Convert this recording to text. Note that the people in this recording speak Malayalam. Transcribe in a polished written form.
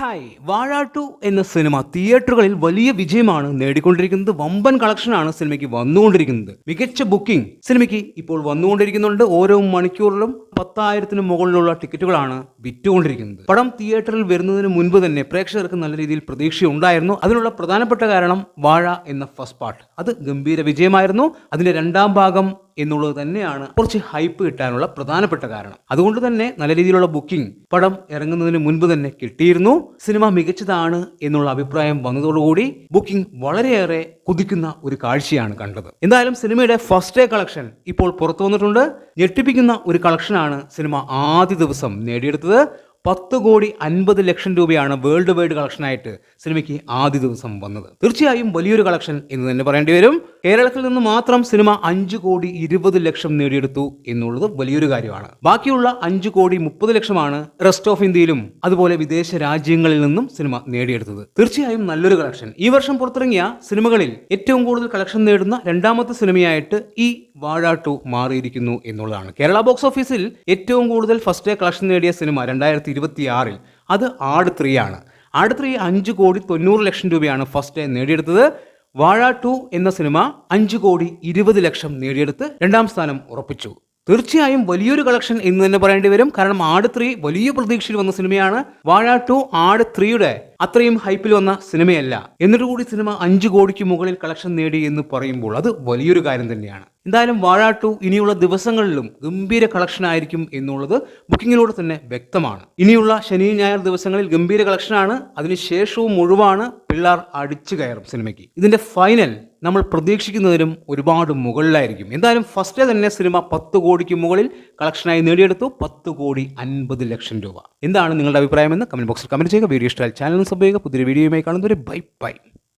ഹായ് വാഴ 2 എന്ന സിനിമ തിയേറ്ററുകളിൽ വലിയ വിജയമാണ് നേടിക്കൊണ്ടിരിക്കുന്നത്. വമ്പൻ കളക്ഷനാണ് സിനിമയ്ക്ക് വന്നുകൊണ്ടിരിക്കുന്നത്. മികച്ച ബുക്കിംഗ് സിനിമയ്ക്ക് ഇപ്പോൾ വന്നുകൊണ്ടിരിക്കുന്നുണ്ട്. ഓരോ മണിക്കൂറിലും 10,000-ന് മുകളിലുള്ള ടിക്കറ്റുകളാണ് വിറ്റുകൊണ്ടിരിക്കുന്നത്. പടം തിയേറ്ററിൽ വരുന്നതിന് മുൻപ് തന്നെ പ്രേക്ഷകർക്ക് നല്ല രീതിയിൽ പ്രതീക്ഷയുണ്ടായിരുന്നു. അതിനുള്ള പ്രധാനപ്പെട്ട കാരണം വാഴ എന്ന ഫസ്റ്റ് പാർട്ട് അത് ഗംഭീര വിജയമായിരുന്നു. അതിന്റെ രണ്ടാം ഭാഗം എന്നുള്ളത് തന്നെയാണ് കുറച്ച് ഹൈപ്പ് കിട്ടാനുള്ള പ്രധാനപ്പെട്ട കാരണം. അതുകൊണ്ട് തന്നെ നല്ല രീതിയിലുള്ള ബുക്കിംഗ് പടം ഇറങ്ങുന്നതിന് മുൻപ് തന്നെ കിട്ടിയിരുന്നു. സിനിമ മികച്ചതാണ് എന്നുള്ള അഭിപ്രായം വന്നതോടുകൂടി ബുക്കിംഗ് വളരെയേറെ കുതിക്കുന്ന ഒരു കാഴ്ചയാണ് കണ്ടത്. എന്തായാലും സിനിമയുടെ ഫസ്റ്റ് ഡേ കളക്ഷൻ ഇപ്പോൾ പുറത്തു വന്നിട്ടുണ്ട്. ഞെട്ടിപ്പിക്കുന്ന ഒരു കളക്ഷനാണ് സിനിമ ആദ്യ ദിവസം നേടിയെടുത്തത്. 10,50,00,000 രൂപയാണ് വേൾഡ് വൈഡ് കളക്ഷനായിട്ട് സിനിമയ്ക്ക് ആദ്യ ദിവസം വന്നത്. തീർച്ചയായും വലിയൊരു കളക്ഷൻ എന്ന് തന്നെ പറയേണ്ടി വരും. കേരളത്തിൽ നിന്ന് മാത്രം സിനിമ 5,20,00,000 നേടിയെടുത്തു എന്നുള്ളത് വലിയൊരു കാര്യമാണ്. ബാക്കിയുള്ള 5,30,00,000 റെസ്റ്റ് ഓഫ് ഇന്ത്യയിലും അതുപോലെ വിദേശ രാജ്യങ്ങളിൽ നിന്നും സിനിമ നേടിയെടുത്തത്. തീർച്ചയായും നല്ലൊരു കളക്ഷൻ. ഈ വർഷം പുറത്തിറങ്ങിയ സിനിമകളിൽ ഏറ്റവും കൂടുതൽ കളക്ഷൻ നേടുന്ന രണ്ടാമത്തെ സിനിമയായിട്ട് ഈ വാഴ 2 മാറിയിരിക്കുന്നു എന്നുള്ളതാണ്. കേരള ബോക്സ് ഓഫീസിൽ ഏറ്റവും കൂടുതൽ ഫസ്റ്റ് ഡേ കളക്ഷൻ നേടിയ സിനിമ 2026 അത് ആട് 3 ആണ്. ആട് 3 5,90,00,000 രൂപയാണ് ഫസ്റ്റ് ഡേ നേടിയെടുത്തത്. വാഴ 2 എന്ന സിനിമ 5,20,00,000 നേടിയെടുത്ത് രണ്ടാം സ്ഥാനം ഉറപ്പിച്ചു. തീർച്ചയായും വലിയൊരു കളക്ഷൻ എന്ന് തന്നെ പറയേണ്ടി വരും. കാരണം ആട് 3 വലിയ പ്രതീക്ഷയിൽ വന്ന സിനിമയാണ്. വാഴ 2 ആട് 3യുടെ അത്രയും ഹൈപ്പിൽ വന്ന സിനിമയല്ല. എന്നിട്ട് കൂടി സിനിമ 5 കോടിക്ക് മുകളിൽ കളക്ഷൻ നേടി എന്ന് പറയുമ്പോൾ അത് വലിയൊരു കാര്യം തന്നെയാണ്. എന്തായാലും വാഴ 2 ഇനിയുള്ള ദിവസങ്ങളിലും ഗംഭീര കളക്ഷൻ ആയിരിക്കും എന്നുള്ളത് ബുക്കിങ്ങിലൂടെ തന്നെ വ്യക്തമാണ്. ഇനിയുള്ള ശനി ഞായർ ദിവസങ്ങളിൽ ഗംഭീര കളക്ഷനാണ്. അതിനുശേഷവും മുഴുവാണ് പിള്ളേർ അടിച്ചു കയറും സിനിമയ്ക്ക്. ഇതിന്റെ ഫൈനൽ നമ്മൾ പ്രതീക്ഷിക്കുന്നതിനും ഒരുപാട് മുകളിലായിരിക്കും. എന്തായാലും ഫസ്റ്റ് ഡേ തന്നെ സിനിമ 10 കോടിക്ക് മുകളിൽ കളക്ഷനായി നേടിയെടുത്തു. 10,50,00,000 രൂപ. എന്താണ് നിങ്ങളുടെ അഭിപ്രായമെന്ന് കമന്റ് ബോക്സിൽ കമന്റ് ചെയ്യുക. വീഡിയോ ഇഷ്ടമായാൽ ചാനൽ സബ്സ്ക്രൈബ് ചെയ്യുക. പുതിയൊരു വീഡിയോയുമായി കാണുന്നവരെ ബൈ ബൈ.